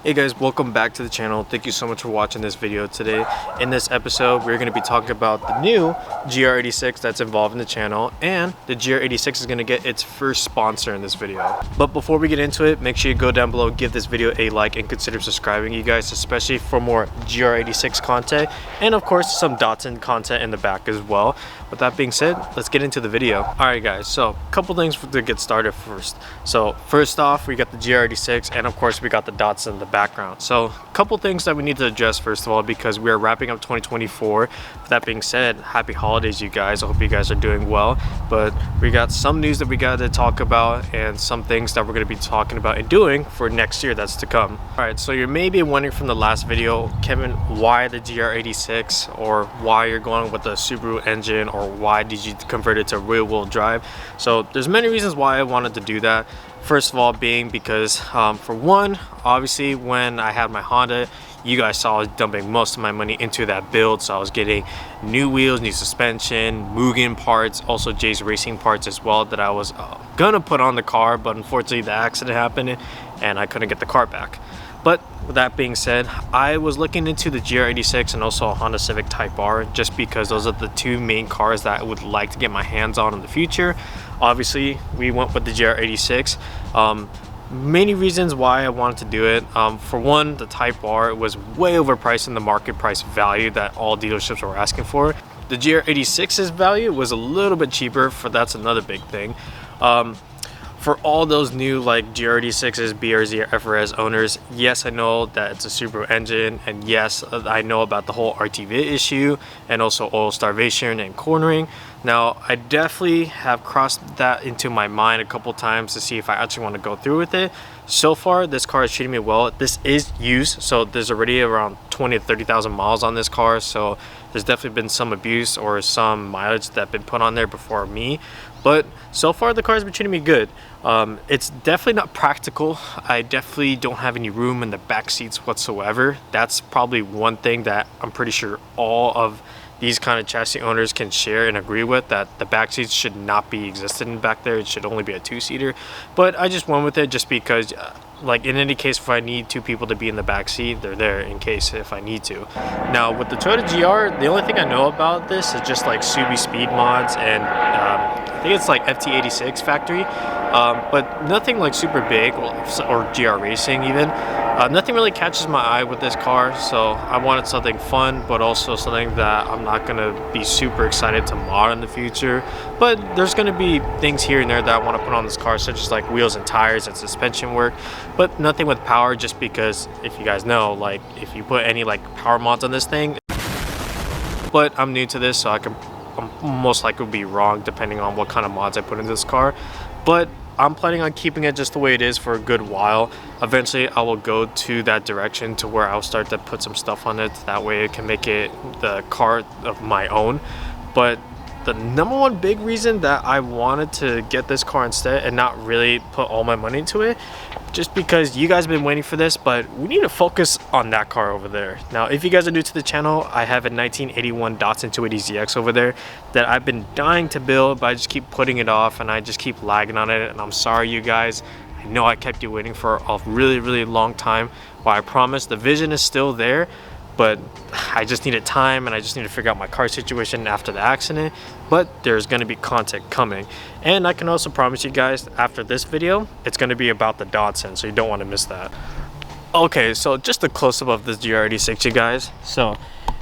Hey guys, welcome back to the channel. Thank you so much for watching this video today. In this episode, we're going to be talking about the new GR86 that's involved in the channel, and the GR86 is going to get its first sponsor in this video. But before we get into it, make sure you go down below, give this video a like, and consider subscribing, you guys, especially for more GR86 content, and of course some Datsun content in the back as well. With that being said, let's get into the video. Alright guys, so a couple things to get started first. So first off, we got the GR86, and of course we got the Datsun in the background. So a couple things that we need to address first of all, because we are wrapping up 2024. With that being said, happy holidays you guys. I hope you guys are doing well. But we got some news that we got to talk about, and some things that we're going to be talking about and doing for next year that's to come. Alright, so you're maybe wondering from the last video, Kevin, why the GR86, or why you're going with the Subaru engine, or why did you convert it to rear-wheel drive? So there's many reasons why I wanted to do that. First of all being because for one, obviously when I had my Honda, you guys saw I was dumping most of my money into that build, so I was getting new wheels, new suspension, Mugen parts, also Jay's Racing parts as well that I was gonna put on the car, but unfortunately the accident happened and I couldn't get the car back. But with that being said, I was looking into the GR86 and also a Honda Civic Type R, just because those are the two main cars that I would like to get my hands on in the future. Obviously, we went with the GR86. Many reasons why I wanted to do it. For one, the Type R was way overpriced in the market price value that all dealerships were asking for. The GR86's value was a little bit cheaper, that's another big thing. For all those new like GR86s, BRZ, or FRS owners, yes, I know that it's a Subaru engine, and yes, I know about the whole RTV issue and also oil starvation and cornering. Now, I definitely have crossed that into my mind a couple times to see if I actually want to go through with it. So far, this car is treating me well. This is used, so there's already around 20 to 30,000 miles on this car, so there's definitely been some abuse or some mileage that been put on there before me. But so far, the car's been treating me good. It's definitely not practical. I definitely don't have any room in the back seats whatsoever. That's probably one thing that I'm pretty sure all of these kind of chassis owners can share and agree with, that the back seats should not be existing back there. It should only be a two-seater. But I just went with it just because, like, in any case, if I need two people to be in the back seat, they're there in case if I need to. Now with the Toyota GR, the only thing I know about this is just like Subi speed mods, and I think it's like FT86 factory, but nothing like super big, or GR Racing even. Nothing really catches my eye with this car, so I wanted something fun, but also something that I'm not going to be super excited to mod in the future. But there's going to be things here and there that I want to put on this car, such as like wheels and tires and suspension work, but nothing with power, just because if you guys know, like if you put any like power mods on this thing. But I'm new to this, so I'm most likely will be wrong depending on what kind of mods I put in this car. But I'm planning on keeping it just the way it is for a good while. Eventually I will go to that direction to where I'll start to put some stuff on it, that way it can make it the car of my own. But the number one big reason that I wanted to get this car instead and not really put all my money into it, just because you guys have been waiting for this, but we need to focus on that car over there. Now, if you guys are new to the channel, I have a 1981 Datsun 280ZX over there that I've been dying to build, but I just keep putting it off and I just keep lagging on it, and I'm sorry you guys. I know I kept you waiting for a really long time, but I promise the vision is still there. But I just needed time, and I just need to figure out my car situation after the accident. But there's going to be content coming, and I can also promise you guys after this video it's going to be about the Datsun, so you don't want to miss that. Okay, so just a close-up of this GR86, you guys. So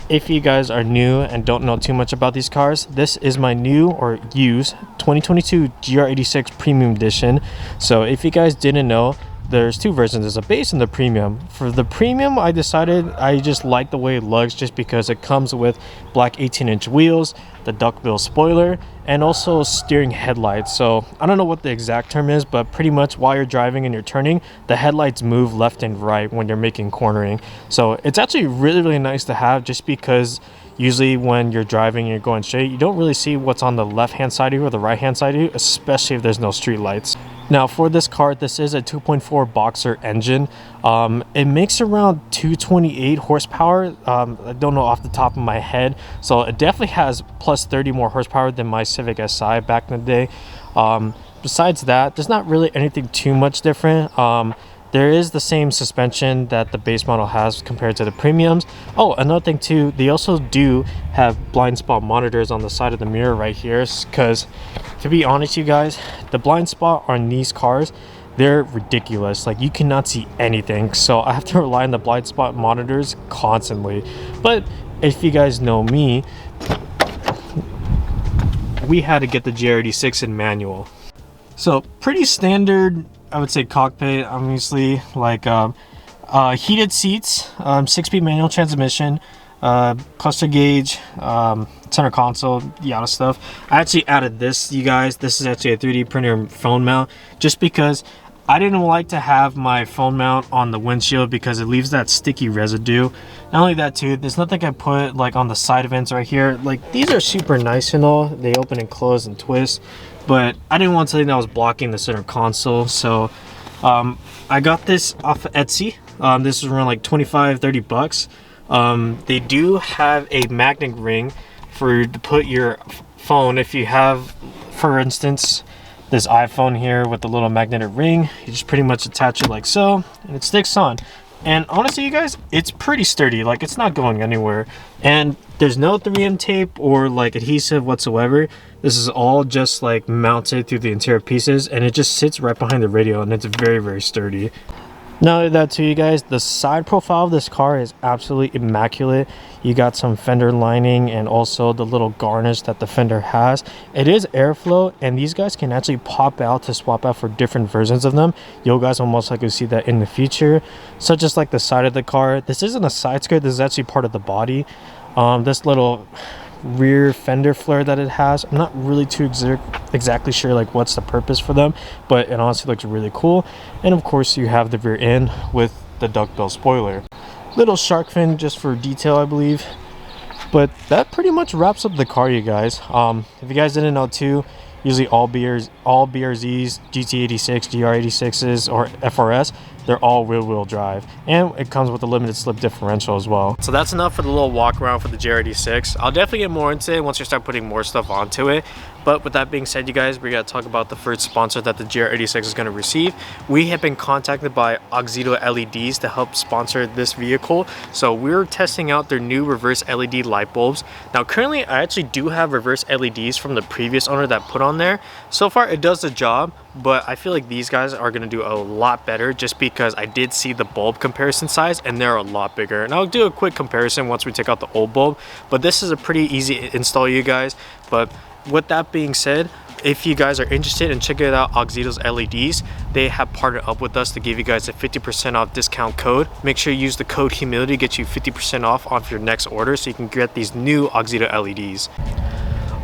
if you guys are new and don't know too much about these cars, this is my new or used 2022 GR86 Premium Edition. So if you guys didn't know, there's two versions. There's a base and the premium. For the premium, I decided I just like the way it looks, just because it comes with black 18-inch wheels, the duckbill spoiler, and also steering headlights. So I don't know what the exact term is, but pretty much while you're driving and you're turning, the headlights move left and right when you're making cornering. So it's actually really nice to have, just because usually when you're driving and you're going straight, you don't really see what's on the left hand side of you or the right hand side of you, especially if there's no street lights. Now for this car, this is a 2.4 boxer engine. It makes around 228 horsepower. I don't know off the top of my head, so it definitely has plus 30 more horsepower than my Civic Si back in the day. Besides that, there's not really anything too much different. there is the same suspension that the base model has compared to the premiums. Oh, another thing too, they also do have blind spot monitors on the side of the mirror right here, because to be honest you guys, the blind spot on these cars, they're ridiculous. Like, you cannot see anything, so I have to rely on the blind spot monitors constantly. But if you guys know me, we had to get the GR86 in manual. So pretty standard, I would say, cockpit. Obviously, like heated seats, 6-speed manual transmission, cluster gauge, center console, yada stuff. I actually added this, you guys. This is actually a 3D printer phone mount, just because I didn't like to have my phone mount on the windshield because it leaves that sticky residue. Not only that too, there's nothing I put like on the side vents right here. Like, these are super nice and all, they open and close and twist, but I didn't want something that was blocking the center console. So I got this off of Etsy. This is around like 25-30 bucks. They do have a magnet ring for to put your phone. If you have, for instance, this iPhone here with the little magnetic ring, you just pretty much attach it like so, and it sticks on. And honestly, you guys, it's pretty sturdy. Like, it's not going anywhere, and there's no 3M tape or like adhesive whatsoever. This is all just like mounted through the interior pieces, and it just sits right behind the radio, and it's very, very sturdy. Not only that too, you guys, the side profile of this car is absolutely immaculate. You got some fender lining and also the little garnish that the fender has. It is airflow, and these guys can actually pop out to swap out for different versions of them. You guys will most likely see that in the future. Such as like the side of the car. This isn't a side skirt, this is actually part of the body. This little rear fender flare that it has, I'm not really too exactly sure like what's the purpose for them, but it honestly looks really cool. And of course, you have the rear end with the duckbill spoiler. Little shark fin just for detail, I believe. But that pretty much wraps up the car, you guys. If you guys didn't know too, usually all BRZs, GT86, GR86s, or FRS, they're all rear-wheel drive, and it comes with a limited slip differential as well. So that's enough for the little walk around for the GR86. I'll definitely get more into it once we start putting more stuff onto it. But with that being said, you guys, we gotta talk about the first sponsor that the GR86 is gonna receive. We have been contacted by AUXITO LEDs to help sponsor this vehicle. So we're testing out their new reverse LED light bulbs. Now currently, I actually do have reverse LEDs from the previous owner that put on there. So far, it does the job, but I feel like these guys are gonna do a lot better just because I did see the bulb comparison size, and they're a lot bigger. And I'll do a quick comparison once we take out the old bulb, but this is a pretty easy install, you guys. But with that being said, if you guys are interested in checking out AUXITO's LEDs, they have partnered up with us to give you guys a 50% off discount code. Make sure you use the code HUMILITY to get you 50% off your next order, so you can get these new AUXITO LEDs.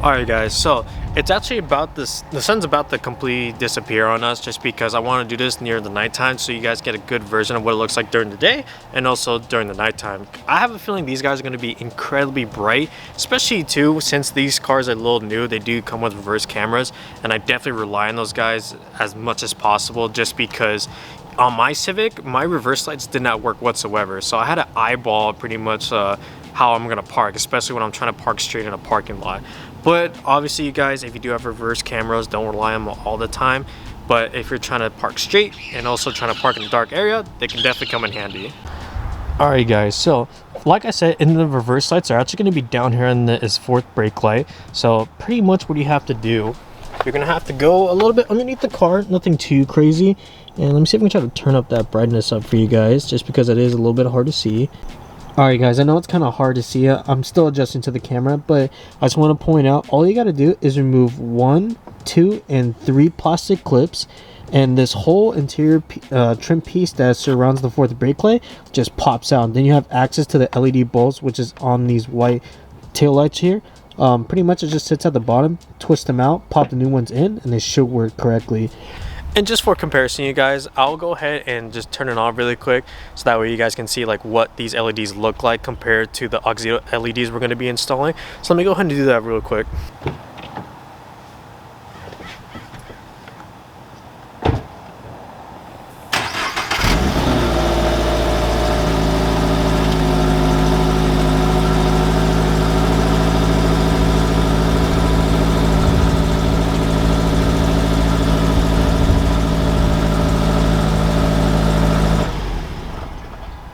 Alright guys, so it's actually about this, the sun's about to completely disappear on us, just because I want to do this near the nighttime so you guys get a good version of what it looks like during the day and also during the nighttime. I have a feeling these guys are going to be incredibly bright, especially too since these cars are a little new. They do come with reverse cameras, and I definitely rely on those guys as much as possible, just because on my Civic, my reverse lights did not work whatsoever. So I had to eyeball pretty much how I'm going to park, especially when I'm trying to park straight in a parking lot. But obviously, you guys, if you do have reverse cameras, don't rely on them all the time. But if you're trying to park straight and also trying to park in a dark area, they can definitely come in handy. Alright guys, so like I said, in the reverse lights are actually going to be down here in this fourth brake light. So pretty much what you have to do, you're going to have to go a little bit underneath the car, nothing too crazy. And let me see if we can try to turn up that brightness up for you guys, just because it is a little bit hard to see. Alright guys, I know it's kind of hard to see. I'm still adjusting to the camera, but I just want to point out, all you got to do is remove 1, 2, and 3 plastic clips, and this whole interior trim piece that surrounds the fourth brake light just pops out. Then you have access to the LED bulbs, which is on these white tail lights here. Pretty much it just sits at the bottom, twist them out, pop the new ones in, and they should work correctly. And just for comparison, you guys, I'll go ahead and just turn it on really quick, so that way you guys can see like what these LEDs look like compared to the AUXITO LEDs we're going to be installing. So let me go ahead and do that real quick.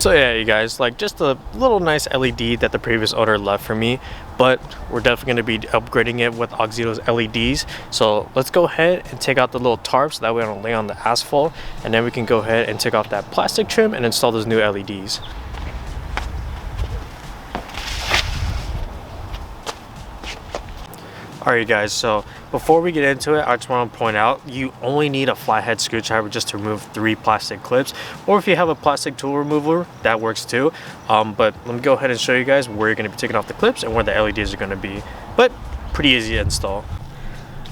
So yeah, you guys, like just a little nice LED that the previous owner left for me, but we're definitely going to be upgrading it with AUXITO's LEDs. So let's go ahead and take out the little tarp so that way I don't lay on the asphalt, and then we can go ahead and take off that plastic trim and install those new LEDs. Alright guys, so before we get into it, I just want to point out you only need a flathead screwdriver just to remove 3 plastic clips, or if you have a plastic tool remover, that works too. But let me go ahead and show you guys where you're going to be taking off the clips and where the LEDs are going to be. But pretty easy to install.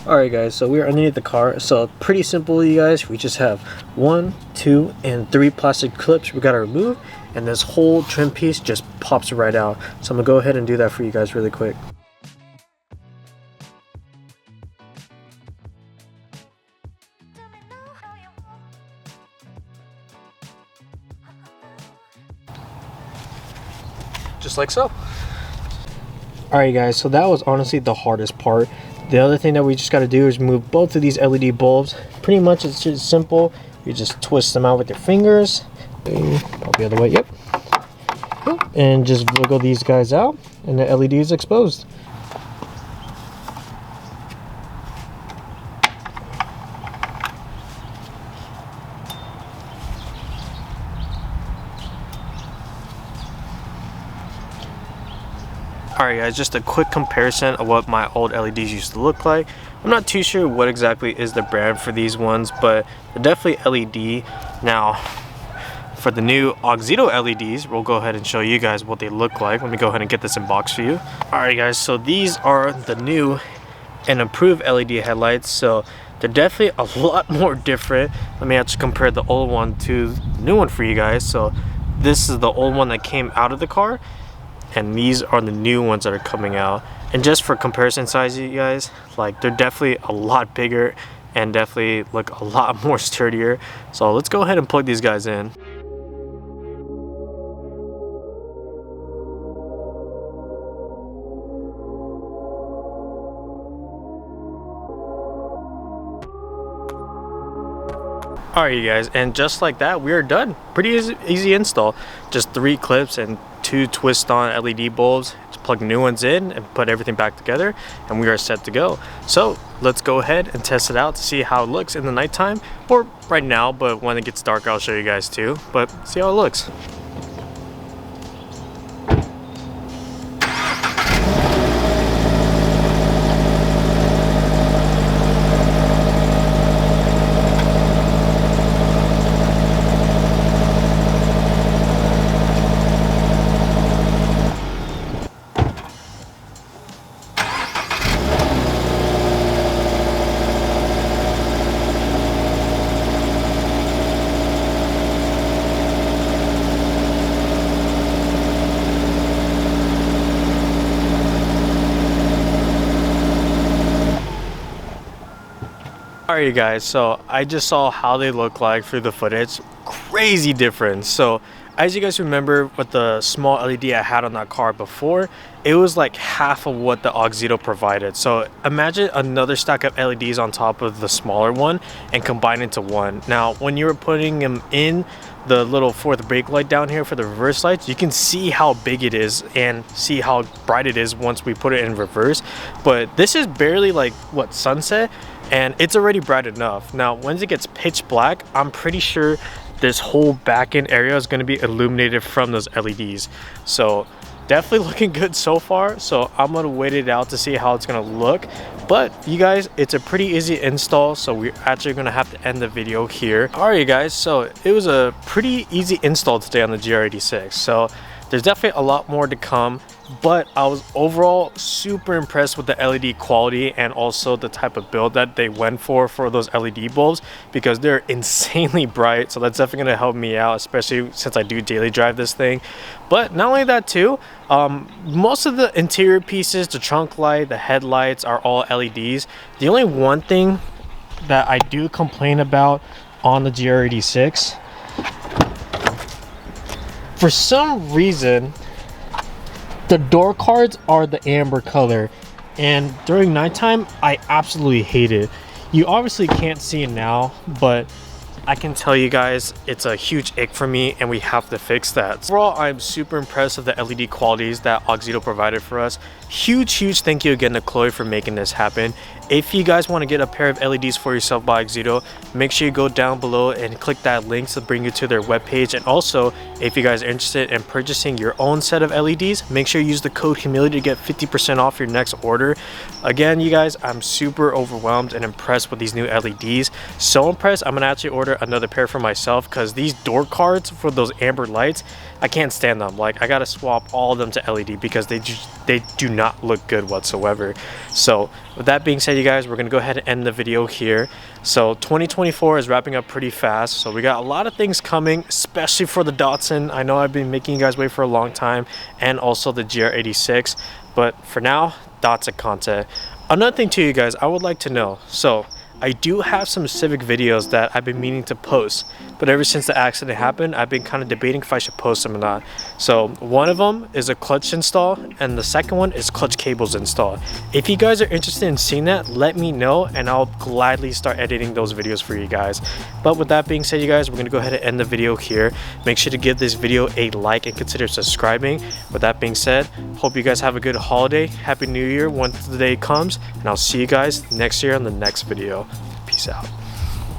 Alright guys, so we're underneath the car, so pretty simple you guys. We just have 1, 2, and 3 plastic clips we got to remove, and this whole trim piece just pops right out. So I'm going to go ahead and do that for you guys really quick. Just like so. Alright guys, so that was honestly the hardest part. The other thing that we just got to do is remove both of these LED bulbs. Pretty much it's just simple. You just twist them out with your fingers. Pop the other way, yep. And just wiggle these guys out and the LED is exposed. Alright guys, just a quick comparison of what my old LEDs used to look like. I'm not too sure what exactly is the brand for these ones, but they're definitely LED. Now, for the new AUXITO LEDs, we'll go ahead and show you guys what they look like. Let me go ahead and get this in box for you. Alright guys, so these are the new and improved LED headlights. So they're definitely a lot more different. Let me actually compare the old one to the new one for you guys. So this is the old one that came out of the car, and these are the new ones that are coming out. And just for comparison size, you guys, like they're definitely a lot bigger and definitely look a lot more sturdier. So let's go ahead and plug these guys in. Alright you guys, and just like that, we are done. Pretty easy install. Just 3 clips and 2 twist on LED bulbs. Just plug new ones in and put everything back together, and we are set to go. So let's go ahead and test it out to see how it looks in the nighttime, or right now, but when it gets dark I'll show you guys too. But see how it looks. Alright you guys, so I just saw how they look like through the footage. Crazy difference. So as you guys remember with the small LED I had on that car before, it was like half of what the AUXITO provided. So imagine another stack of LEDs on top of the smaller one and combine into one. Now when you were putting them in the little fourth brake light down here for the reverse lights, you can see how big it is and see how bright it is once we put it in reverse. But this is barely like what, sunset, and it's already bright enough. Now once it gets pitch black, I'm pretty sure this whole back end area is going to be illuminated from those LEDs. So definitely looking good so far. So I'm going to wait it out to see how it's going to look. But you guys, it's a pretty easy install, so we're actually going to have to end the video here. Alright you guys, so it was a pretty easy install today on the GR86. So there's definitely a lot more to come, but I was overall super impressed with the LED quality and also the type of build that they went for those LED bulbs, because they're insanely bright. So that's definitely going to help me out, especially since I do daily drive this thing. But not only that too, most of the interior pieces, the trunk light, the headlights are all LEDs. The only one thing that I do complain about on the GR86, for some reason the door cards are the amber color, and during nighttime I absolutely hate it. You obviously can't see it now, but I can tell you guys it's a huge ick for me and we have to fix that. Overall, I'm super impressed with the LED qualities that AUXITO provided for us. Huge thank you again to Chloe for making this happen. If you guys want to get a pair of LEDs for yourself by AUXITO, make sure you go down below and click that link to bring you to their webpage. And also, if you guys are interested in purchasing your own set of LEDs, make sure you use the code HUMILITY to get 50% off your next order. Again, you guys, I'm super overwhelmed and impressed with these new LEDs. So impressed, I'm gonna actually order another pair for myself because these door cards for those amber lights, I can't stand them. Like, I gotta swap all of them to LED because they do not look good whatsoever. So with that being said, you guys, we're gonna go ahead and end the video here. So 2024 is wrapping up pretty fast, so we got a lot of things coming, especially for the Datsun. I know I've been making you guys wait for a long time, and also the GR86, but for now, Datsun content. Another thing too, you guys, I would like to know, so I do have some Civic videos that I've been meaning to post, but ever since the accident happened, I've been kind of debating if I should post them or not. So one of them is a clutch install, and the second one is clutch cables install. If you guys are interested in seeing that, let me know, and I'll gladly start editing those videos for you guys. But with that being said, you guys, we're going to go ahead and end the video here. Make sure to give this video a like and consider subscribing. With that being said, hope you guys have a good holiday. Happy New Year once the day comes, and I'll see you guys next year on the next video. Peace out.